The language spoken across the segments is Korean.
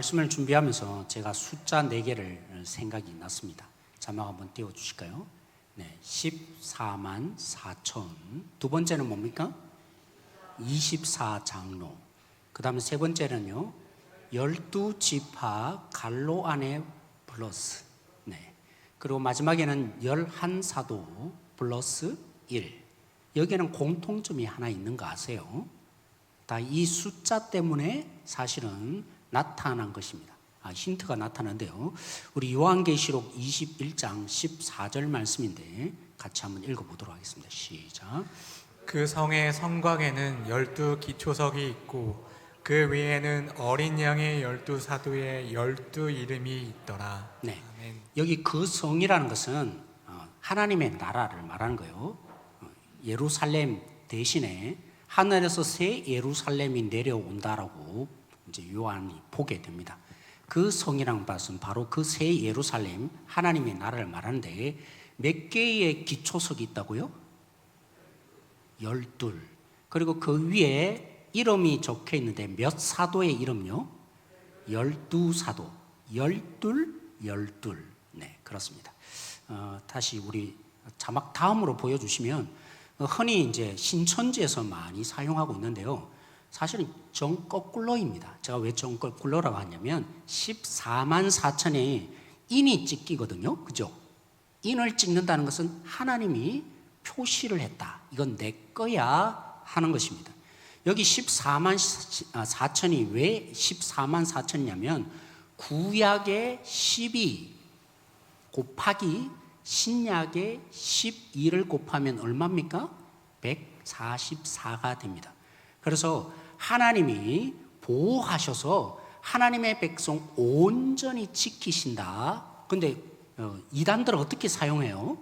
말씀을 준비하면서 제가 숫자 4개를 생각이 났습니다. 자막 한번 띄워주실까요? 네, 14만 4천. 두 번째는 뭡니까? 24장로. 그 다음에 세 번째는요, 12지파 갈로 안에 플러스. 네. 그리고 마지막에는 11사도 플러스 1. 여기에는 공통점이 하나 있는 거 아세요? 다 이 숫자 때문에 사실은 나타난 것입니다. 힌트가 나타나는데요. 우리 요한계시록 21장 14절 말씀인데 같이 한번 읽어보도록 하겠습니다. 시작. 그 성의 성곽에는 12기초석이 있고 그 위에는 어린 양의 12사도의 12이름이 있더라. 네, 아멘. 여기 그 성이라는 것은 하나님의 나라를 말하는 거예요. 예루살렘 대신에 하늘에서 새 예루살렘이 내려온다라고 이제 요한이 보게 됩니다. 그 성이라는 것은 바로 그 새 예루살렘, 하나님의 나라를 말하는데 몇 개의 기초석이 있다고요? 12. 그리고 그 위에 이름이 적혀 있는데 몇 사도의 이름요? 12사도. 12. 네, 그렇습니다. 다시 우리 자막 다음으로 보여주시면 흔히 이제 신천지에서 많이 사용하고 있는데요. 사실은 정거꾸로입니다. 제가 왜 정거꾸로라고 하냐면 14만 4천에 인이 찍히거든요. 그죠? 인을 찍는다는 것은 하나님이 표시를 했다. 이건 내 거야 하는 것입니다. 여기 14만 4천이 왜 14만 4천이냐면 구약의 12 곱하기 신약의 12를 곱하면 얼마입니까? 144가 됩니다. 그래서 하나님이 보호하셔서 하나님의 백성 온전히 지키신다. 근데 이단들은 어떻게 사용해요?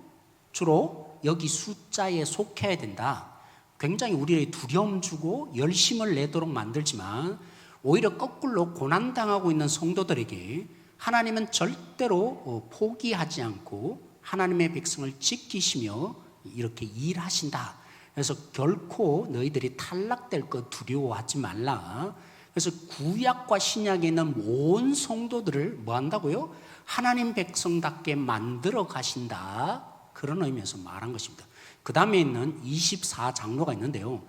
주로 여기 숫자에 속해야 된다. 굉장히 우리의 두려움 주고 열심을 내도록 만들지만 오히려 거꾸로 고난당하고 있는 성도들에게 하나님은 절대로 포기하지 않고 하나님의 백성을 지키시며 이렇게 일하신다. 그래서 결코 너희들이 탈락될 것 두려워하지 말라. 그래서 구약과 신약에 있는 온 성도들을 뭐 한다고요? 하나님 백성답게 만들어 가신다. 그런 의미에서 말한 것입니다. 그 다음에 있는 24장로가 있는데요.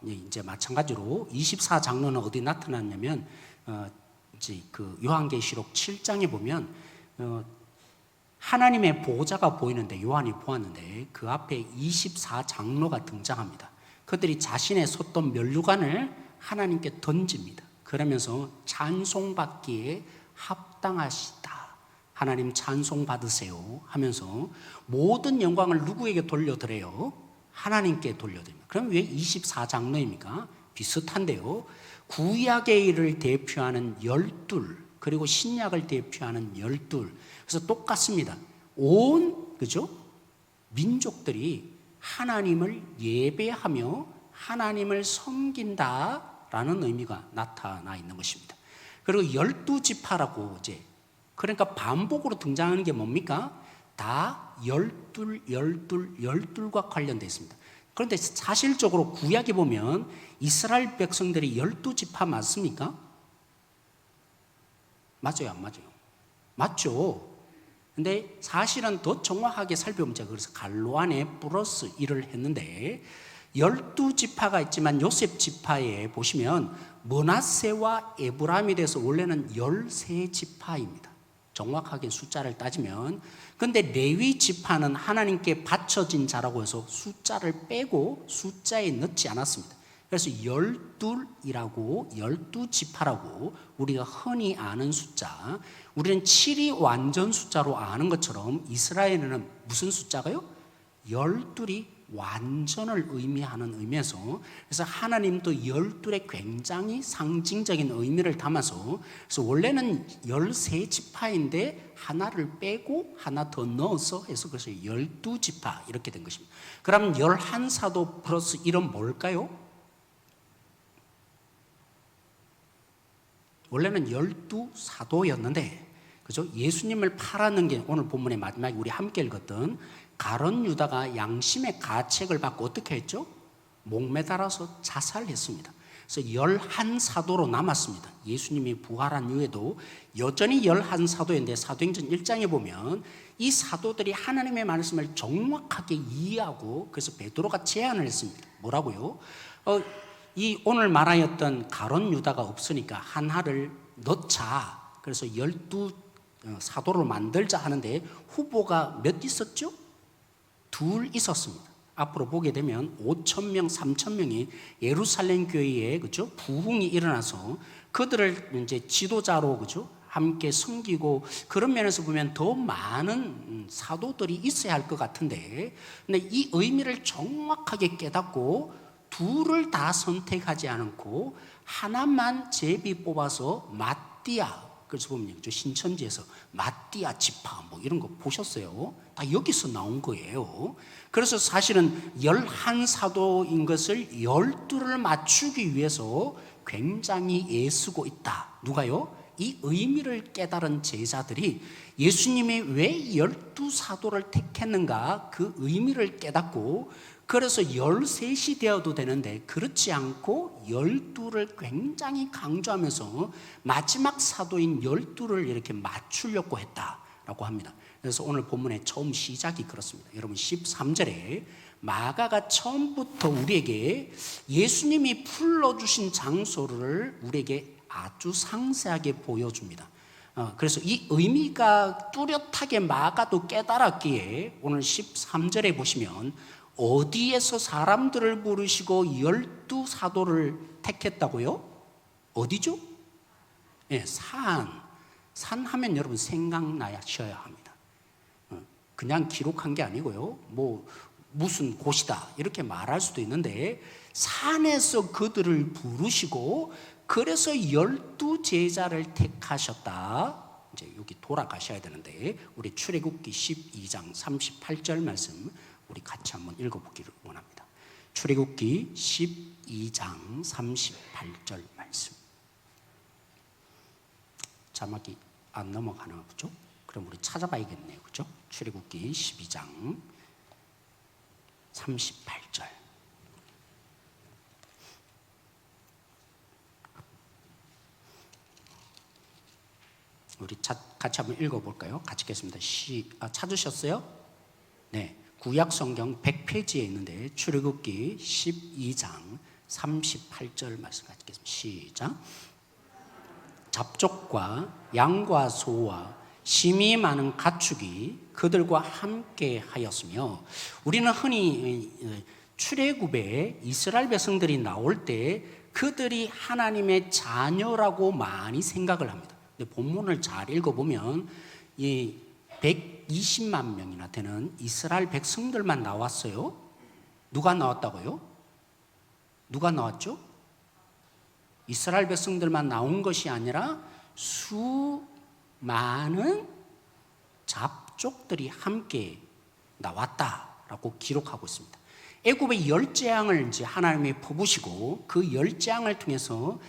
이제 마찬가지로 24장로는 어디 나타났냐면 이제 그 요한계시록 7장에 보면 하나님의 보호자가 보이는데 요한이 보았는데 그 앞에 24장로가 등장합니다. 그들이 자신의 섰던 면류관을 하나님께 던집니다. 그러면서 찬송받기에 합당하시다. 하나님 찬송 받으세요 하면서 모든 영광을 누구에게 돌려드려요? 하나님께 돌려드립니다. 그럼 왜 24장로입니까? 비슷한데요. 구약의 일을 대표하는 12 그리고 신약을 대표하는 12 그래서 똑같습니다. 그죠? 민족들이 하나님을 예배하며 하나님을 섬긴다라는 의미가 나타나 있는 것입니다. 그리고 12지파라고 이제 그러니까 반복으로 등장하는 게 뭡니까? 다 12과 관련되어 있습니다. 그런데 사실적으로 구약에 보면 이스라엘 백성들이 12지파 맞습니까? 맞아요, 안 맞아요? 맞죠. 근데 사실은 더 정확하게 살펴보면 제가 그래서 갈로 안에 플러스 1을 했는데 12지파가 있지만 요셉 지파에 보시면 므낫세와 에브라임에 대해서 원래는 13지파입니다. 정확하게 숫자를 따지면. 근데 레위 지파는 하나님께 바쳐진 자라고 해서 숫자를 빼고 숫자에 넣지 않았습니다. 그래서 12이라고 12지파라고 우리가 흔히 아는 숫자, 우리는 7이 완전 숫자로 아는 것처럼 이스라엘에는 무슨 숫자가요? 12이 완전을 의미하는 의미에서 그래서 하나님도 12에 굉장히 상징적인 의미를 담아서 그래서 원래는 13지파인데 하나를 빼고 하나 더 넣어서 해서 그래서 12지파 이렇게 된 것입니다. 그럼 11사도 플러스 1은 뭘까요? 원래는 12사도였는데 그죠? 예수님을 팔았는 게 오늘 본문의 마지막에 우리 함께 읽었던 가룟 유다가 양심의 가책을 받고 어떻게 했죠? 목매달아서 자살했습니다. 그래서 11사도로 남았습니다. 예수님이 부활한 이후에도 여전히 11사도인데 사도행전 1장에 보면 이 사도들이 하나님의 말씀을 정확하게 이해하고 그래서 베드로가 제안을 했습니다. 뭐라고요? 이 오늘 말하였던 가룟 유다가 없으니까 하나를 넣자. 그래서 12사도를 만들자 하는데 후보가 몇 있었죠? 둘 있었습니다. 앞으로 보게 되면 5,000명, 3,000명이 예루살렘 교회에 그죠? 부흥이 일어나서 그들을 이제 지도자로 그죠? 함께 섬기고 그런 면에서 보면 더 많은 사도들이 있어야 할 것 같은데, 근데 이 의미를 정확하게 깨닫고 둘을 다 선택하지 않고 하나만 제비 뽑아서 마띠아, 그래서 보면 신천지에서 마띠아 지파 뭐 이런 거 보셨어요? 다 여기서 나온 거예요. 그래서 사실은 11사도인 것을 12를 맞추기 위해서 굉장히 애쓰고 있다. 누가요? 이 의미를 깨달은 제자들이 예수님이 왜 12사도를 택했는가 그 의미를 깨닫고 그래서 13이 되어도 되는데 그렇지 않고 12를 굉장히 강조하면서 마지막 사도인 12를 이렇게 맞추려고 했다라고 합니다. 그래서 오늘 본문의 처음 시작이 그렇습니다. 여러분 13절에 마가가 처음부터 우리에게 예수님이 불러주신 장소를 우리에게 아주 상세하게 보여줍니다. 그래서 이 의미가 뚜렷하게 마가도 깨달았기에 오늘 13절에 보시면 어디에서 사람들을 부르시고 12사도를 택했다고요? 어디죠? 네, 산 하면 여러분 생각나셔야 합니다. 그냥 기록한 게 아니고요. 뭐 무슨 곳이다 이렇게 말할 수도 있는데 산에서 그들을 부르시고 그래서 12제자를 택하셨다. 이제 여기 돌아가셔야 되는데 우리 출애굽기 12장 38절 말씀 우리 같이 한번 읽어보기를 원합니다. 출애굽기 12장 38절 말씀. 자막이 안 넘어가나 보죠? 그럼 우리 찾아봐야겠네요. 그죠? 출애굽기 12장 38절. 우리 같이 한번 읽어볼까요? 같이 읽겠습니다. 찾으셨어요? 네. 구약 성경 100페이지에 있는데 출애굽기 12장 38절 말씀 같이 읽겠습니다. 시작. 잡족과 양과 소와 심이 많은 가축이 그들과 함께 하였으며 우리는 흔히 출애굽에 이스라엘 백성들이 나올 때 그들이 하나님의 자녀라고 많이 생각을 합니다. 근데 본문을 잘 읽어보면 이 120만 명이나 되는 이스라엘 백성들만 나왔어요. 누가 나왔다고요? 누가 나왔죠? 이스라엘 백성들만 나온 것이 아니라 수많은 잡족들이 함께 나왔다라고 기록하고 있습니다. 애굽의 10재앙을 이제 하나님이 퍼부시고 그 10재앙을 통해서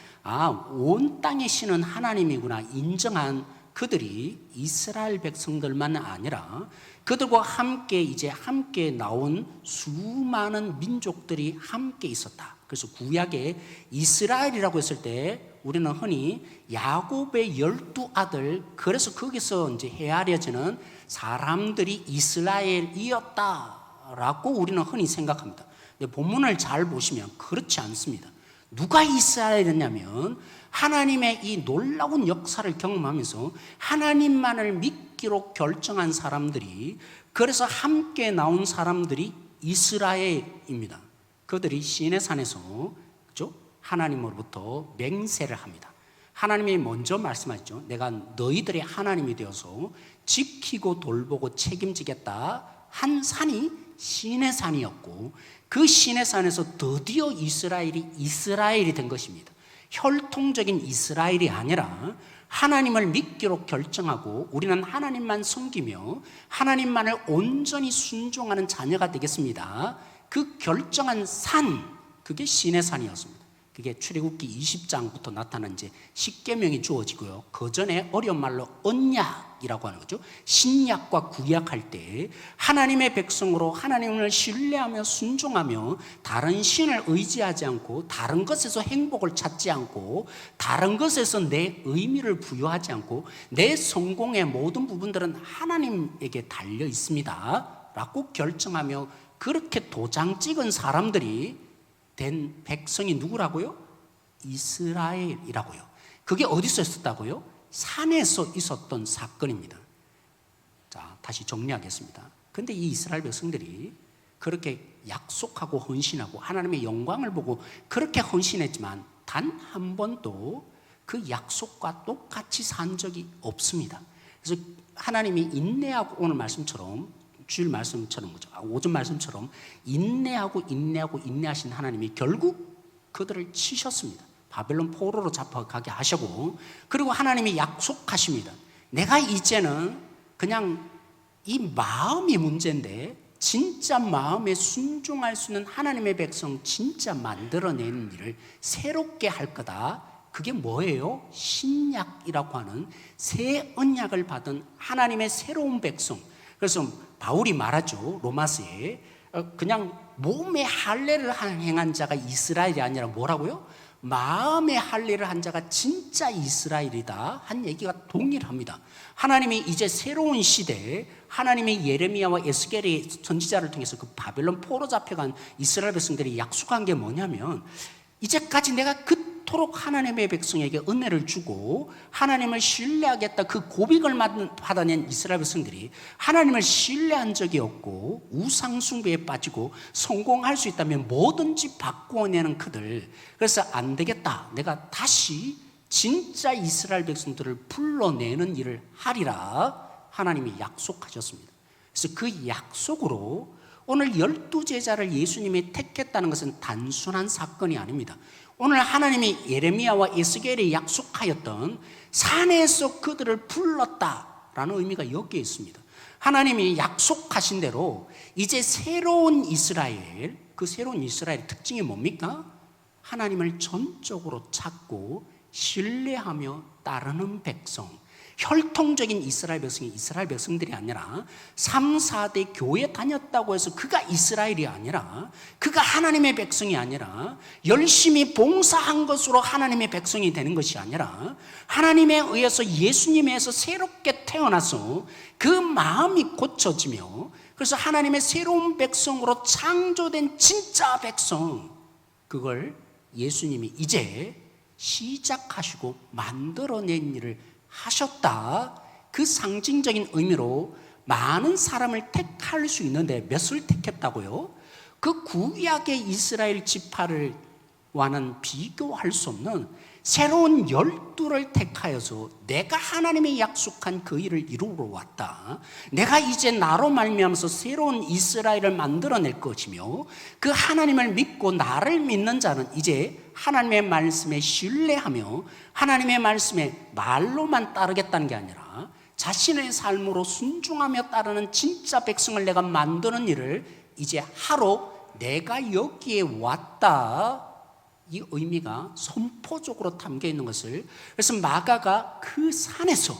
온 땅의 신은 하나님이구나 인정한 그들이 이스라엘 백성들만 아니라 그들과 함께 나온 수많은 민족들이 함께 있었다. 그래서 구약에 이스라엘이라고 했을 때 우리는 흔히 야곱의 12아들, 그래서 거기서 이제 헤아려지는 사람들이 이스라엘이었다라고 우리는 흔히 생각합니다. 근데 본문을 잘 보시면 그렇지 않습니다. 누가 이스라엘이었냐면 하나님의 이 놀라운 역사를 경험하면서 하나님만을 믿기로 결정한 사람들이, 그래서 함께 나온 사람들이 이스라엘입니다. 그들이 시내산에서 그죠? 하나님으로부터 맹세를 합니다. 하나님이 먼저 말씀하셨죠. 내가 너희들의 하나님이 되어서 지키고 돌보고 책임지겠다 한 산이 시내산이었고 그 시내산에서 드디어 이스라엘이 된 것입니다. 혈통적인 이스라엘이 아니라 하나님을 믿기로 결정하고 우리는 하나님만 섬기며 하나님만을 온전히 순종하는 자녀가 되겠습니다. 그 결정한 산, 그게 시내산이었습니다. 이게 출애굽기 20장부터 나타난 이제 십계명이 주어지고요. 그 전에 어려운 말로 언약이라고 하는 거죠. 신약과 구약할 때 하나님의 백성으로 하나님을 신뢰하며 순종하며 다른 신을 의지하지 않고 다른 것에서 행복을 찾지 않고 다른 것에서 내 의미를 부여하지 않고 내 성공의 모든 부분들은 하나님에게 달려 있습니다 라고 결정하며 그렇게 도장 찍은 사람들이 된 백성이 누구라고요? 이스라엘이라고요. 그게 어디서 있었다고요? 산에서 있었던 사건입니다. 자, 다시 정리하겠습니다. 근데 이 이스라엘 백성들이 그렇게 약속하고 헌신하고 하나님의 영광을 보고 그렇게 헌신했지만 단 한 번도 그 약속과 똑같이 산 적이 없습니다. 그래서 하나님이 인내하고 오늘 말씀처럼 주일 말씀처럼 오전 말씀처럼 인내하고 인내하신 하나님이 결국 그들을 치셨습니다. 바벨론 포로로 잡혀가게 하시고 그리고 하나님이 약속하십니다. 내가 이제는 그냥 이 마음이 문제인데 진짜 마음에 순종할 수 있는 하나님의 백성 진짜 만들어내는 일을 새롭게 할 거다. 그게 뭐예요? 신약이라고 하는 새 언약을 받은 하나님의 새로운 백성. 그래서 바울이 말하죠. 로마서에 그냥 몸의 할례를 행한 자가 이스라엘이 아니라 뭐라고요? 마음의 할례를 한 자가 진짜 이스라엘이다 한 얘기가 동일합니다. 하나님이 이제 새로운 시대에 하나님의 예레미야와 에스겔의 선지자를 통해서 그 바벨론 포로 잡혀간 이스라엘 백성들이 약속한 게 뭐냐면 이제까지 내가 그토록 하나님의 백성에게 은혜를 주고 하나님을 신뢰하겠다 그 고백을 받아낸 이스라엘 백성들이 하나님을 신뢰한 적이 없고 우상 숭배에 빠지고 성공할 수 있다면 뭐든지 바꾸어내는 그들. 그래서 안 되겠다, 내가 다시 진짜 이스라엘 백성들을 불러내는 일을 하리라 하나님이 약속하셨습니다. 그래서 그 약속으로 오늘 12제자를 예수님이 택했다는 것은 단순한 사건이 아닙니다. 오늘 하나님이 예레미야와 에스겔이 약속하였던 산에서 그들을 불렀다라는 의미가 여기에 있습니다. 하나님이 약속하신 대로 이제 새로운 이스라엘, 그 새로운 이스라엘의 특징이 뭡니까? 하나님을 전적으로 찾고 신뢰하며 따르는 백성. 혈통적인 이스라엘 백성이 이스라엘 백성들이 아니라 3, 4대 교회 다녔다고 해서 그가 이스라엘이 아니라 그가 하나님의 백성이 아니라 열심히 봉사한 것으로 하나님의 백성이 되는 것이 아니라 하나님에 의해서 예수님에서 새롭게 태어나서 그 마음이 고쳐지며 그래서 하나님의 새로운 백성으로 창조된 진짜 백성, 그걸 예수님이 이제 시작하시고 만들어낸 일을 하셨다. 그 상징적인 의미로 많은 사람을 택할 수 있는데 몇을 택했다고요? 그 구약의 이스라엘 지파와는 비교할 수 없는 새로운 12를 택하여서 내가 하나님의 약속한 그 일을 이루러 왔다. 내가 이제 나로 말미암아서 새로운 이스라엘을 만들어낼 것이며 그 하나님을 믿고 나를 믿는 자는 이제 하나님의 말씀에 신뢰하며 하나님의 말씀에 말로만 따르겠다는 게 아니라 자신의 삶으로 순종하며 따르는 진짜 백성을 내가 만드는 일을 이제 하러 내가 여기에 왔다. 이 의미가 선포적으로 담겨 있는 것을, 그래서 마가가 그 산에서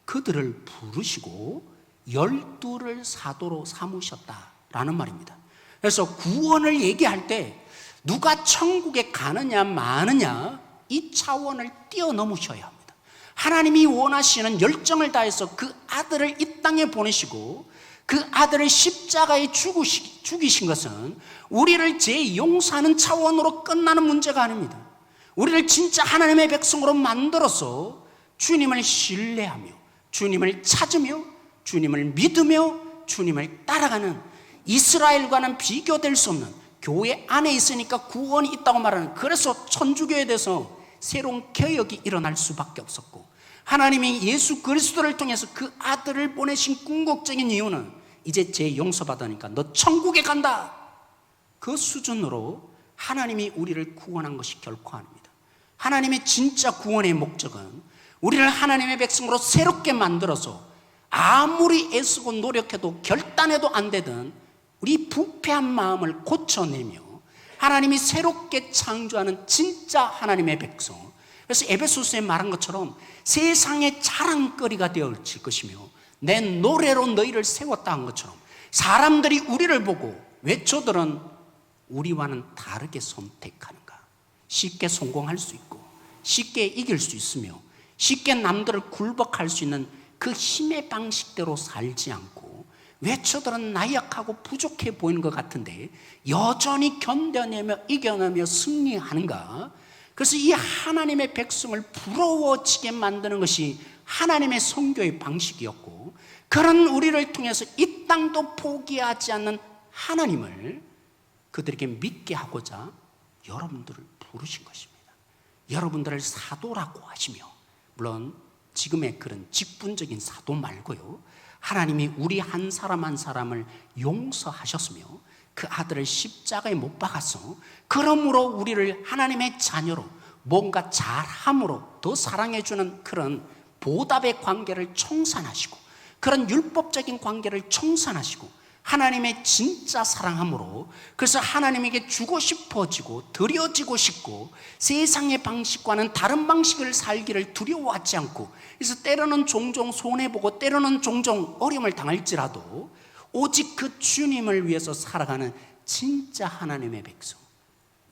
그들을 부르시고 12를 사도로 삼으셨다라는 말입니다. 그래서 구원을 얘기할 때 누가 천국에 가느냐 마느냐 이 차원을 뛰어넘으셔야 합니다. 하나님이 원하시는 열정을 다해서 그 아들을 이 땅에 보내시고 그 아들을 십자가에 죽이신 것은 우리를 재용서하는 차원으로 끝나는 문제가 아닙니다. 우리를 진짜 하나님의 백성으로 만들어서 주님을 신뢰하며 주님을 찾으며 주님을 믿으며 주님을 따라가는 이스라엘과는 비교될 수 없는 교회 안에 있으니까 구원이 있다고 말하는, 그래서 천주교에 대해서 새로운 개혁이 일어날 수밖에 없었고 하나님이 예수 그리스도를 통해서 그 아들을 보내신 궁극적인 이유는 이제 죄 용서받으니까 너 천국에 간다. 그 수준으로 하나님이 우리를 구원한 것이 결코 아닙니다. 하나님의 진짜 구원의 목적은 우리를 하나님의 백성으로 새롭게 만들어서 아무리 애쓰고 노력해도 결단해도 안 되던 우리 부패한 마음을 고쳐내며 하나님이 새롭게 창조하는 진짜 하나님의 백성. 그래서 에베소서에 말한 것처럼 세상의 자랑거리가 되어질 것이며 내 노래로 너희를 세웠다 한 것처럼 사람들이 우리를 보고 외쳐들은 우리와는 다르게 선택하는가, 쉽게 성공할 수 있고 쉽게 이길 수 있으며 쉽게 남들을 굴복할 수 있는 그 힘의 방식대로 살지 않고 외쳐들은 나약하고 부족해 보이는 것 같은데 여전히 견뎌내며 이겨내며 승리하는가. 그래서 이 하나님의 백성을 부러워지게 만드는 것이 하나님의 선교의 방식이었고, 그런 우리를 통해서 이 땅도 포기하지 않는 하나님을 그들에게 믿게 하고자 여러분들을 부르신 것입니다. 여러분들을 사도라고 하시며, 물론 지금의 그런 직분적인 사도 말고요, 하나님이 우리 한 사람 한 사람을 용서하셨으며 그 아들을 십자가에 못 박아서 그러므로 우리를 하나님의 자녀로 뭔가 잘함으로 더 사랑해주는 그런 보답의 관계를 청산하시고, 그런 율법적인 관계를 청산하시고 하나님의 진짜 사랑함으로, 그래서 하나님에게 주고 싶어지고 드려지고 싶고 세상의 방식과는 다른 방식을 살기를 두려워하지 않고, 그래서 때로는 종종 손해보고 때로는 종종 어려움을 당할지라도 오직 그 주님을 위해서 살아가는 진짜 하나님의 백성,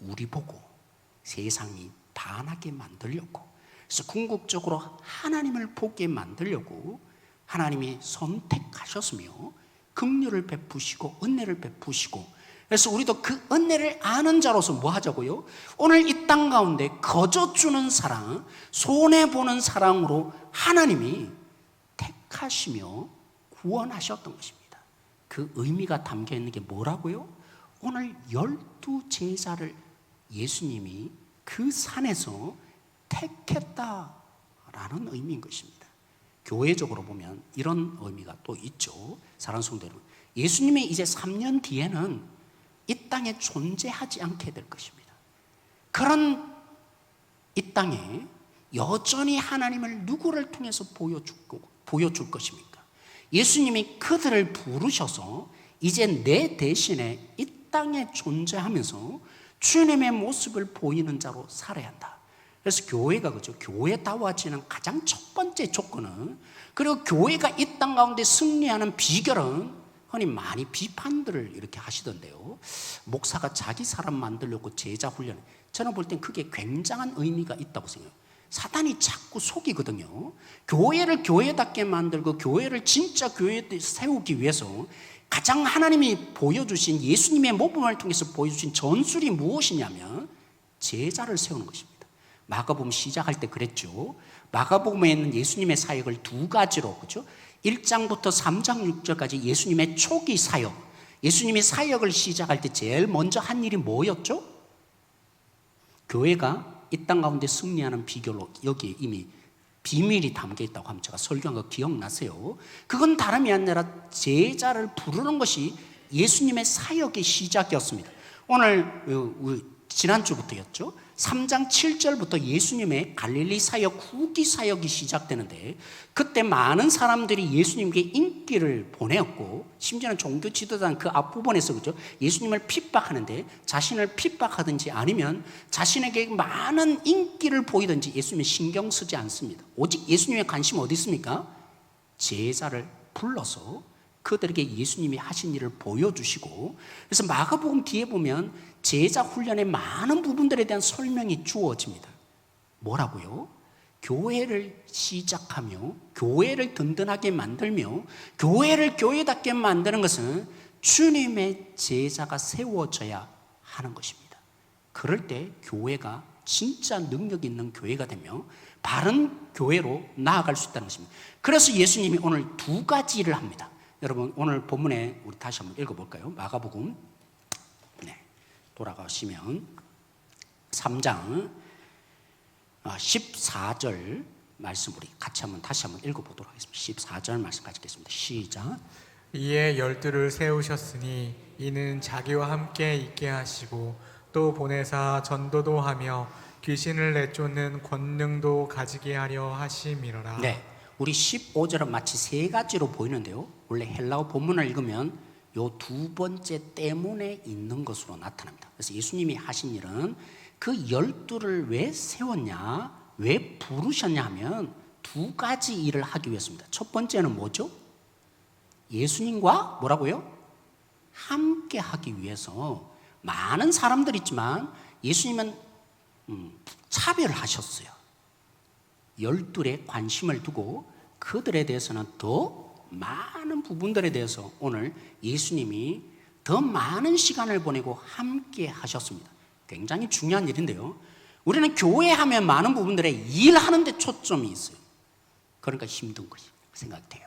우리 보고 세상이 반하게 만들려고, 그래서 궁극적으로 하나님을 보게 만들려고 하나님이 선택하셨으며 긍휼을 베푸시고 은혜를 베푸시고, 그래서 우리도 그 은혜를 아는 자로서 뭐 하자고요? 오늘 이 땅 가운데 거저주는 사랑, 손해보는 사랑으로 하나님이 택하시며 구원하셨던 것입니다. 그 의미가 담겨 있는 게 뭐라고요? 오늘 12제자를 예수님이 그 산에서 택했다라는 의미인 것입니다. 교회적으로 보면 이런 의미가 또 있죠. 사랑하는 성도 여러분, 예수님이 이제 3년 뒤에는 이 땅에 존재하지 않게 될 것입니다. 그런 이 땅에 여전히 하나님을 누구를 통해서 보여줄 것입니까? 예수님이 그들을 부르셔서 이제 내 대신에 이 땅에 존재하면서 주님의 모습을 보이는 자로 살아야 한다. 그래서 교회가 그죠, 교회다워지는 가장 첫 번째 조건은, 그리고 교회가 이 땅 가운데 승리하는 비결은 흔히 많이 비판들을 이렇게 하시던데요, 목사가 자기 사람 만들려고 제자 훈련, 저는 볼 땐 그게 굉장한 의미가 있다고 생각해요. 사단이 자꾸 속이거든요. 교회를 교회답게 만들고 교회를 진짜 교회에 세우기 위해서 가장 하나님이 보여주신 예수님의 모범을 통해서 보여주신 전술이 무엇이냐면 제자를 세우는 것입니다. 마가복음 시작할 때 그랬죠. 마가복음에는 예수님의 사역을 두 가지로, 그렇죠? 1장부터 3장 6절까지 예수님의 초기 사역, 예수님이 사역을 시작할 때 제일 먼저 한 일이 뭐였죠? 교회가 이 땅 가운데 승리하는 비결로 여기에 이미 비밀이 담겨 있다고 하면 제가 설교한 거 기억나세요? 그건 다름이 아니라 제자를 부르는 것이 예수님의 사역의 시작이었습니다. 오늘 지난주부터였죠. 3장 7절부터 예수님의 갈릴리 사역, 후기 사역이 시작되는데, 그때 많은 사람들이 예수님께 인기를 보내었고, 심지어는 종교 지도자는 그 앞부분에서 그죠, 예수님을 핍박하는데 자신을 핍박하든지 아니면 자신에게 많은 인기를 보이든지 예수님이 신경 쓰지 않습니다. 오직 예수님의 관심은 어디 있습니까? 제자를 불러서 그들에게 예수님이 하신 일을 보여주시고, 그래서 마가복음 뒤에 보면 제자 훈련의 많은 부분들에 대한 설명이 주어집니다. 뭐라고요? 교회를 시작하며 교회를 든든하게 만들며 교회를 교회답게 만드는 것은 주님의 제자가 세워져야 하는 것입니다. 그럴 때 교회가 진짜 능력 있는 교회가 되며 바른 교회로 나아갈 수 있다는 것입니다. 그래서 예수님이 오늘 두 가지 일을 합니다. 여러분 오늘 본문에 우리 다시 한번 읽어볼까요? 마가복음 돌아가시면 3장 14절 말씀 우리 같이 한번 다시 한번 읽어보도록 하겠습니다. 14절 말씀 같이 읽겠습니다. 시작. 이에 12를 세우셨으니 이는 자기와 함께 있게 하시고 또 보내사 전도도 하며 귀신을 내쫓는 권능도 가지게 하려 하심이로라. 네, 우리 15절은 마치 세 가지로 보이는데요, 원래 헬라어 본문을 읽으면 요 두 번째 때문에 있는 것으로 나타납니다. 그래서 예수님이 하신 일은 그 12를 왜 세웠냐, 왜 부르셨냐 하면 두 가지 일을 하기 위해서입니다. 첫 번째는 뭐죠? 예수님과 뭐라고요? 함께 하기 위해서. 많은 사람들이 있지만 예수님은 차별을 하셨어요. 12에 관심을 두고 그들에 대해서는 더 많은 부분들에 대해서 오늘 예수님이 더 많은 시간을 보내고 함께 하셨습니다. 굉장히 중요한 일인데요. 우리는 교회 하면 많은 부분들에 일하는 데 초점이 있어요. 그러니까 힘든 것이 생각돼요.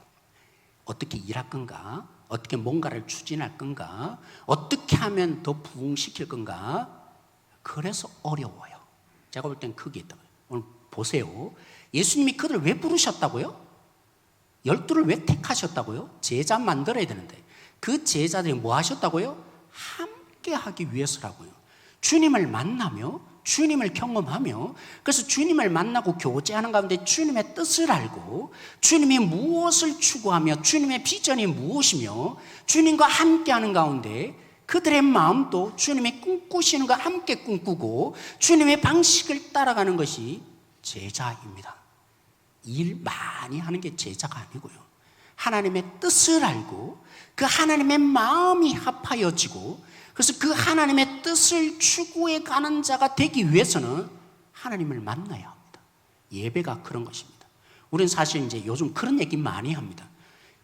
어떻게 일할 건가? 어떻게 뭔가를 추진할 건가? 어떻게 하면 더 부흥시킬 건가? 그래서 어려워요. 제가 볼 땐 그게 있다고요. 오늘 보세요. 예수님이 그들을 왜 부르셨다고요? 12를 왜 택하셨다고요? 제자 만들어야 되는데 그 제자들이 뭐 하셨다고요? 함께 하기 위해서라고요. 주님을 만나며 주님을 경험하며, 그래서 주님을 만나고 교제하는 가운데 주님의 뜻을 알고 주님이 무엇을 추구하며 주님의 비전이 무엇이며 주님과 함께하는 가운데 그들의 마음도 주님이 꿈꾸시는 것 함께 꿈꾸고 주님의 방식을 따라가는 것이 제자입니다. 일 많이 하는 게 제자가 아니고요. 하나님의 뜻을 알고 그 하나님의 마음이 합하여지고, 그래서 그 하나님의 뜻을 추구해 가는 자가 되기 위해서는 하나님을 만나야 합니다. 예배가 그런 것입니다. 우리는 사실 이제 요즘 그런 얘기 많이 합니다.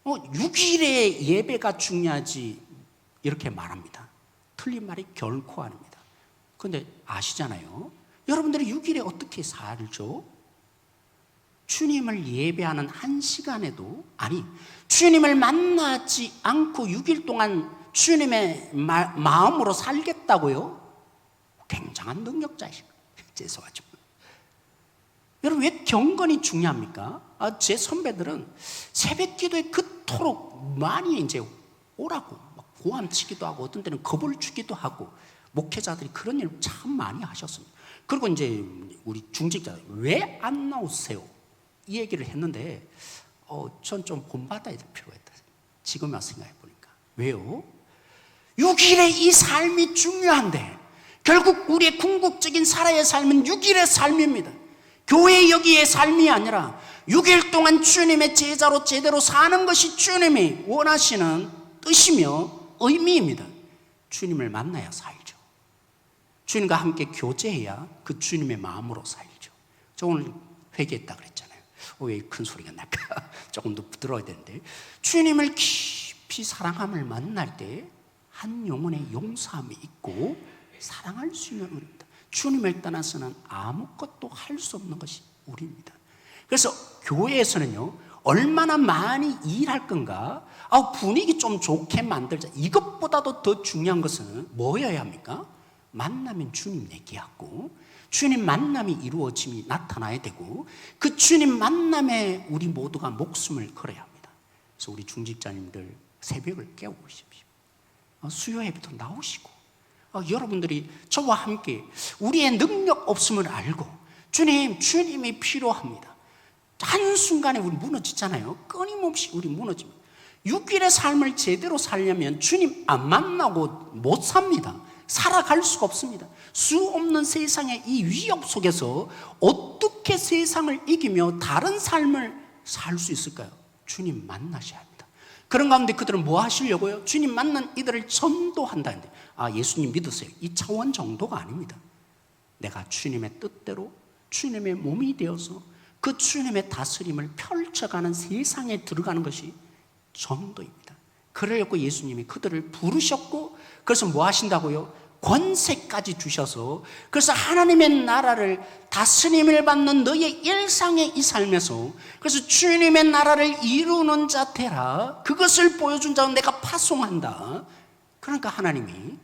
6일의 예배가 중요하지 이렇게 말합니다. 틀린 말이 결코 아닙니다. 그런데 아시잖아요. 여러분들이 6일에 어떻게 살죠? 주님을 예배하는 한 시간에도, 아니 주님을 만나지 않고 6일 동안 주님의 마음으로 살겠다고요? 굉장한 능력자이시고 죄송하죠. 여러분 왜 경건이 중요합니까? 제 선배들은 새벽 기도에 그토록 많이 이제 오라고 막 고함치기도 하고 어떤 때는 겁을 주기도 하고 목회자들이 그런 일을 참 많이 하셨습니다. 그리고 이제 우리 중직자들 왜 안 나오세요? 이 얘기를 했는데 전 좀 본받아야 될 필요가 있다. 지금 와서 생각해 보니까. 왜요? 6일의 이 삶이 중요한데 결국 우리의 궁극적인 살아야 삶은 6일의 삶입니다. 교회 여기의 삶이 아니라 6일 동안 주님의 제자로 제대로 사는 것이 주님이 원하시는 뜻이며 의미입니다. 주님을 만나야 살죠. 주님과 함께 교제해야 그 주님의 마음으로 살죠. 저 오늘 회개했다 그랬잖아요. 왜 큰 소리가 날까? 조금 더 부드러워야 되는데, 주님을 깊이 사랑함을 만날 때 한 영혼의 용서함이 있고 사랑할 수 있는 우리입니다. 주님을 떠나서는 아무것도 할 수 없는 것이 우리입니다. 그래서 교회에서는요, 얼마나 많이 일할 건가, 분위기 좀 좋게 만들자, 이것보다도 더 중요한 것은 뭐여야 합니까? 만나면 주님 얘기하고 주님 만남이 이루어짐이 나타나야 되고 그 주님 만남에 우리 모두가 목숨을 걸어야 합니다. 그래서 우리 중직자님들 새벽을 깨우고 싶습니다. 수요 예배도 나오시고, 여러분들이 저와 함께 우리의 능력 없음을 알고 주님이 필요합니다. 한순간에 우리 무너지잖아요. 끊임없이 우리 무너집니다. 6일의 삶을 제대로 살려면 주님 안 만나고 못 삽니다. 살아갈 수가 없습니다. 수 없는 세상의 이 위협 속에서 어떻게 세상을 이기며 다른 삶을 살 수 있을까요? 주님 만나셔야 합니다. 그런 가운데 그들은 뭐 하시려고요? 주님 만난 이들을 전도한다는데, 예수님 믿으세요. 이 차원 정도가 아닙니다. 내가 주님의 뜻대로 주님의 몸이 되어서 그 주님의 다스림을 펼쳐가는 세상에 들어가는 것이 전도입니다. 그러려고 예수님이 그들을 부르셨고, 그래서 뭐 하신다고요? 권세까지 주셔서, 그래서 하나님의 나라를 다스림을 받는 너의 일상의 이 삶에서, 그래서 주님의 나라를 이루는 자 되라, 그것을 보여준 자는 내가 파송한다. 그러니까 하나님이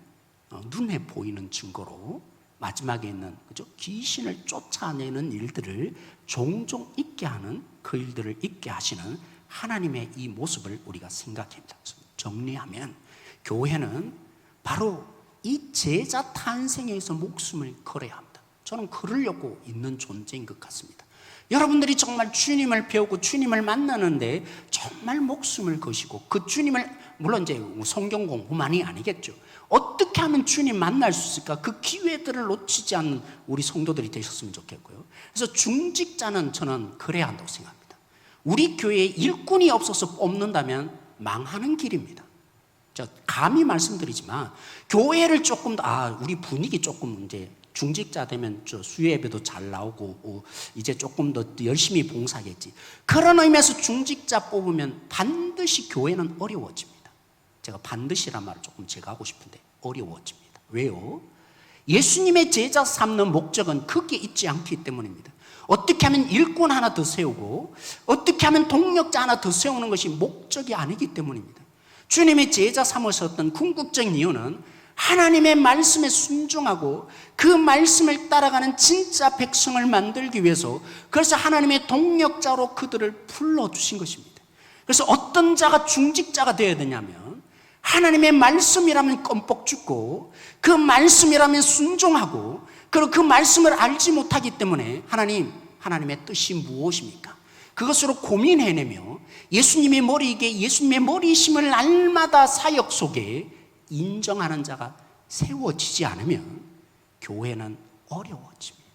눈에 보이는 증거로 마지막에 있는, 그죠? 귀신을 쫓아내는 일들을 종종 있게 하는, 그 일들을 있게 하시는 하나님의 이 모습을 우리가 생각합니다. 정리하면 교회는 바로 이 제자 탄생에서 목숨을 걸어야 합니다. 저는 그러려고 있는 존재인 것 같습니다. 여러분들이 정말 주님을 배우고 주님을 만나는데 정말 목숨을 거시고 그 주님을 물론 이제 성경 공부만이 아니겠죠. 어떻게 하면 주님 만날 수 있을까? 그 기회들을 놓치지 않는 우리 성도들이 되셨으면 좋겠고요. 그래서 중직자는 저는 그래야 한다고 생각합니다. 우리 교회에 일꾼이 없어서 뽑는다면 망하는 길입니다. 저 감히 말씀드리지만 교회를 조금 더 우리 분위기 조금 이제 중직자 되면 저 수요예배도 잘 나오고 이제 조금 더 열심히 봉사하겠지. 그런 의미에서 중직자 뽑으면 반드시 교회는 어려워집니다. 제가 반드시란 말을 조금 제가 하고 싶은데 어려워집니다. 왜요? 예수님의 제자 삼는 목적은 크게 있지 않기 때문입니다. 어떻게 하면 일꾼 하나 더 세우고 어떻게 하면 동력자 하나 더 세우는 것이 목적이 아니기 때문입니다. 주님의 제자 삼으셨던 궁극적인 이유는 하나님의 말씀에 순종하고 그 말씀을 따라가는 진짜 백성을 만들기 위해서, 그래서 하나님의 동력자로 그들을 불러주신 것입니다. 그래서 어떤 자가 중직자가 되어야 되냐면 하나님의 말씀이라면 껌뻑 죽고 그 말씀이라면 순종하고, 그리고 그 말씀을 알지 못하기 때문에 하나님의 뜻이 무엇입니까? 그것으로 고민해내며 예수님의 머리이게 예수님의 머리이심을 날마다 사역 속에 인정하는 자가 세워지지 않으면 교회는 어려워집니다.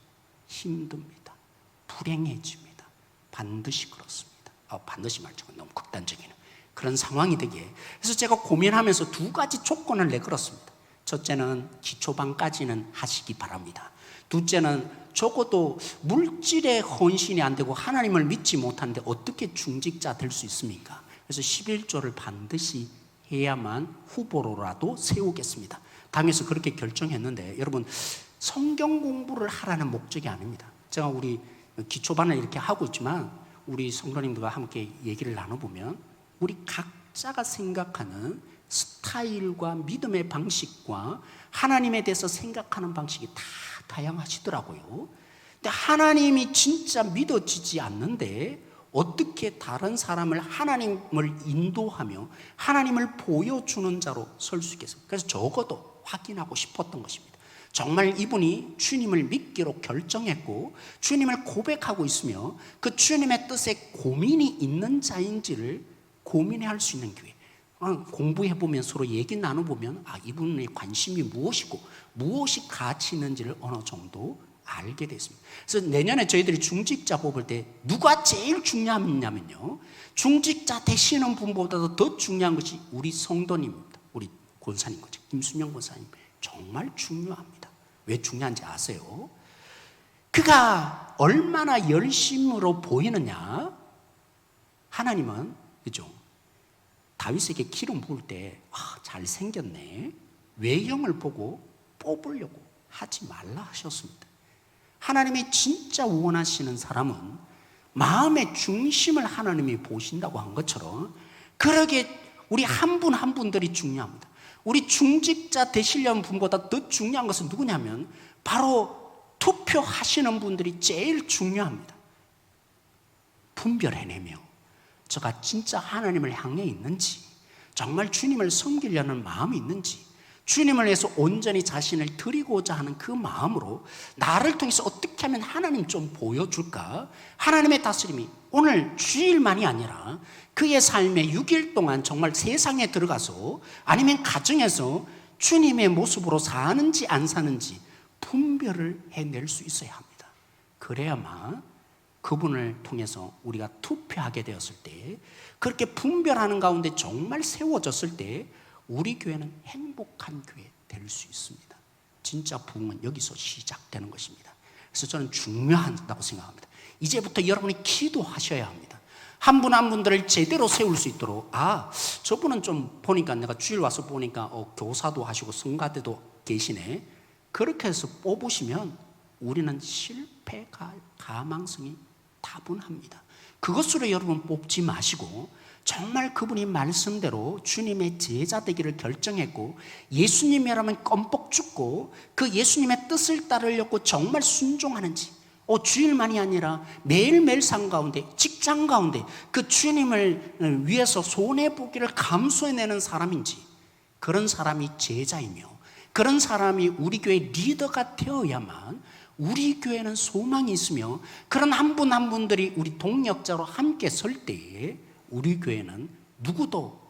힘듭니다. 불행해집니다. 반드시 그렇습니다. 반드시 말처럼 너무 극단적인 그런 상황이 되기에, 그래서 제가 고민하면서 두 가지 조건을 내걸었습니다. 첫째는 기초반까지는 하시기 바랍니다. 둘째는 적어도 물질의 헌신이 안 되고 하나님을 믿지 못하는데 어떻게 중직자 될 수 있습니까? 그래서 11조를 반드시 해야만 후보로라도 세우겠습니다. 당에서 그렇게 결정했는데, 여러분 성경 공부를 하라는 목적이 아닙니다. 제가 우리 기초반을 이렇게 하고 있지만 우리 성도님들과 함께 얘기를 나눠보면 우리 각자가 생각하는 스타일과 믿음의 방식과 하나님에 대해서 생각하는 방식이 다 다양하시더라고요. 근데 하나님이 진짜 믿어지지 않는데 어떻게 다른 사람을 하나님을 인도하며 하나님을 보여주는 자로 설 수 있겠습니까? 그래서 적어도 확인하고 싶었던 것입니다. 정말 이분이 주님을 믿기로 결정했고 주님을 고백하고 있으며 그 주님의 뜻에 고민이 있는 자인지를 고민해 할 수 있는 기회. 공부해보면 서로 얘기 나눠보면 이분의 관심이 무엇이고 무엇이 가치 있는지를 어느 정도 알게 됐습니다. 그래서 내년에 저희들이 중직자 뽑을 때 누가 제일 중요하냐면요, 중직자 되시는 분보다도 더 중요한 것이 우리 성도님입니다. 우리 권사님 거죠. 김순영 권사님 정말 중요합니다. 왜 중요한지 아세요? 그가 얼마나 열심으로 보이느냐. 하나님은 그죠? 다윗에게 기름 부을 때 잘생겼네, 외형을 보고 뽑으려고 하지 말라 하셨습니다. 하나님이 진짜 원하시는 사람은 마음의 중심을 하나님이 보신다고 한 것처럼, 그러게 우리 한 분 한 분들이 중요합니다. 우리 중직자 되시려는 분보다 더 중요한 것은 누구냐면 바로 투표하시는 분들이 제일 중요합니다. 분별해내며 저가 진짜 하나님을 향해 있는지, 정말 주님을 섬기려는 마음이 있는지, 주님을 위해서 온전히 자신을 드리고자 하는 그 마음으로 나를 통해서 어떻게 하면 하나님 좀 보여줄까? 하나님의 다스림이 오늘 주일만이 아니라 그의 삶의 6일 동안 정말 세상에 들어가서 아니면 가정에서 주님의 모습으로 사는지 안 사는지 분별을 해낼 수 있어야 합니다. 그래야만 그분을 통해서 우리가 투표하게 되었을 때, 그렇게 분별하는 가운데 정말 세워졌을 때 우리 교회는 행복한 교회 될 수 있습니다. 진짜 부흥은 여기서 시작되는 것입니다. 그래서 저는 중요하다고 생각합니다. 이제부터 여러분이 기도하셔야 합니다. 한 분 한 분들을 제대로 세울 수 있도록, 저분은 좀 보니까, 내가 주일 와서 보니까 교사도 하시고 성가대도 계시네, 그렇게 해서 뽑으시면 우리는 실패 가망성이 다분합니다. 그것으로 여러분 뽑지 마시고 정말 그분이 말씀대로 주님의 제자 되기를 결정했고 예수님이라면 껌뻑 죽고 그 예수님의 뜻을 따르려고 정말 순종하는지, 주일만이 아니라 매일매일 삶 가운데, 직장 가운데 그 주님을 위해서 손해보기를 감수해내는 사람인지, 그런 사람이 제자이며 그런 사람이 우리 교회 리더가 되어야만 우리 교회는 소망이 있으며, 그런 한 분 한 분들이 우리 동력자로 함께 설 때에 우리 교회는 누구도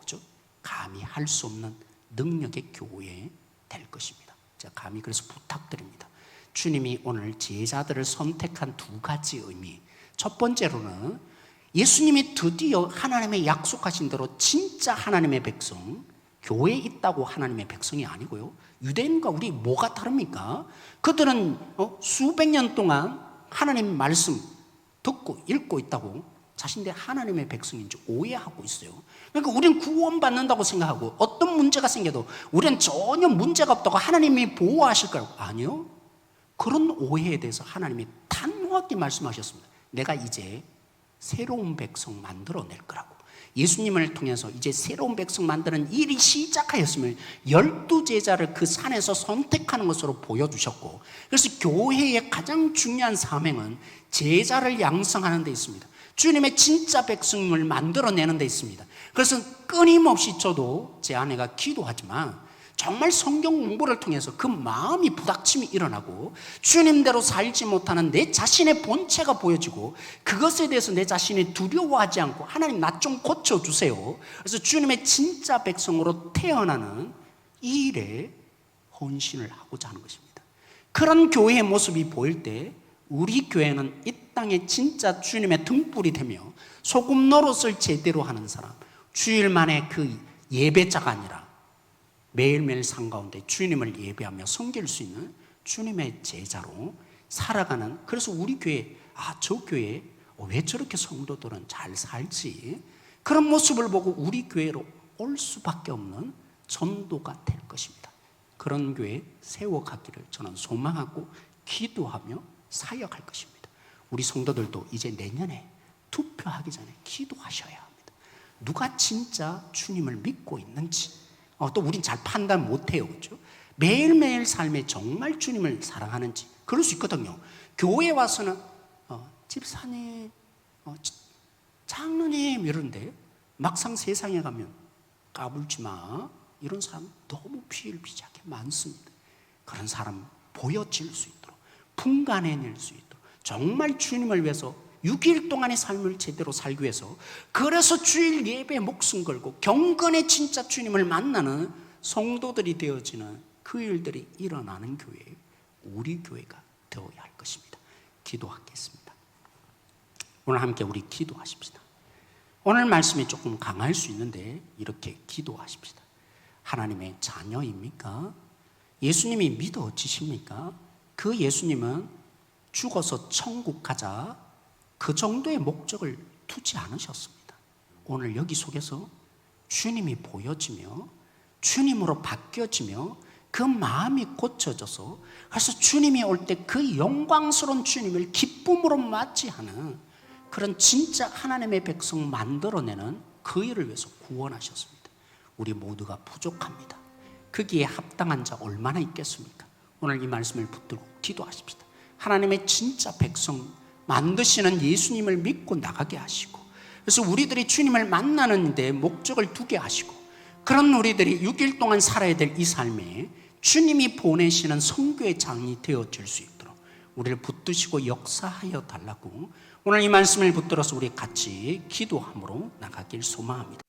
감히 할 수 없는 능력의 교회 될 것입니다. 제가 감히 그래서 부탁드립니다. 주님이 오늘 제자들을 선택한 두 가지 의미. 첫 번째로는 예수님이 드디어 하나님의 약속하신 대로 진짜 하나님의 백성, 교회에 있다고 하나님의 백성이 아니고요. 유대인과 우리 뭐가 다릅니까? 그들은 수백 년 동안 하나님 말씀 듣고 읽고 있다고 자신들이 하나님의 백성인 줄 오해하고 있어요. 그러니까 우리는 구원받는다고 생각하고 어떤 문제가 생겨도 우리는 전혀 문제가 없다고 하나님이 보호하실 거라고. 아니요. 그런 오해에 대해서 하나님이 단호하게 말씀하셨습니다. 내가 이제 새로운 백성 만들어낼 거라고. 예수님을 통해서 이제 새로운 백성 만드는 일이 시작하였으면 12제자를 그 산에서 선택하는 것으로 보여주셨고, 그래서 교회의 가장 중요한 사명은 제자를 양성하는 데 있습니다. 주님의 진짜 백성을 만들어내는 데 있습니다. 그래서 끊임없이 저도 제 아내가 기도하지만 정말 성경 공부를 통해서 그 마음이 부닥침이 일어나고 주님대로 살지 못하는 내 자신의 본체가 보여지고 그것에 대해서 내 자신이 두려워하지 않고 하나님 나 좀 고쳐주세요. 그래서 주님의 진짜 백성으로 태어나는 이 일에 헌신을 하고자 하는 것입니다. 그런 교회의 모습이 보일 때 우리 교회는 이 땅에 진짜 주님의 등불이 되며 소금 노릇을 제대로 하는 사람, 주일만의 그 예배자가 아니라 매일매일 산 가운데 주님을 예배하며 섬길 수 있는 주님의 제자로 살아가는, 그래서 우리 교회, 저 교회 왜 저렇게 성도들은 잘 살지? 그런 모습을 보고 우리 교회로 올 수밖에 없는 전도가 될 것입니다. 그런 교회 세워가기를 저는 소망하고 기도하며 사역할 것입니다. 우리 성도들도 이제 내년에 투표하기 전에 기도하셔야 합니다. 누가 진짜 주님을 믿고 있는지, 또 우린 잘 판단 못해요. 그렇죠? 매일매일 삶에 정말 주님을 사랑하는지 그럴 수 있거든요. 교회에 와서는 집사님, 장로님 이러는데 막상 세상에 가면 까불지 마 이런 사람 너무 비일비재하게 많습니다. 그런 사람 보여질 수 있도록, 분간해낼 수 있도록 정말 주님을 위해서 6일 동안의 삶을 제대로 살기 위해서, 그래서 주일 예배에 목숨 걸고 경건의 진짜 주님을 만나는 성도들이 되어지는 그 일들이 일어나는 교회, 우리 교회가 되어야 할 것입니다. 기도하겠습니다. 오늘 함께 우리 기도하십시다. 오늘 말씀이 조금 강할 수 있는데 이렇게 기도하십시다. 하나님의 자녀입니까? 예수님이 믿어지십니까? 그 예수님은 죽어서 천국 가자 그 정도의 목적을 두지 않으셨습니다. 오늘 여기 속에서 주님이 보여지며 주님으로 바뀌어지며 그 마음이 고쳐져서, 그래서 주님이 올 때 그 영광스러운 주님을 기쁨으로 맞이하는 그런 진짜 하나님의 백성 만들어내는 그 일을 위해서 구원하셨습니다. 우리 모두가 부족합니다. 거기에 합당한 자 얼마나 있겠습니까? 오늘 이 말씀을 붙들고 기도하십시다. 하나님의 진짜 백성 만드시는 예수님을 믿고 나가게 하시고, 그래서 우리들이 주님을 만나는 데 목적을 두게 하시고, 그런 우리들이 6일 동안 살아야 될 이 삶에 주님이 보내시는 선교의 장이 되어질 수 있도록 우리를 붙드시고 역사하여 달라고 오늘 이 말씀을 붙들어서 우리 같이 기도함으로 나가길 소망합니다.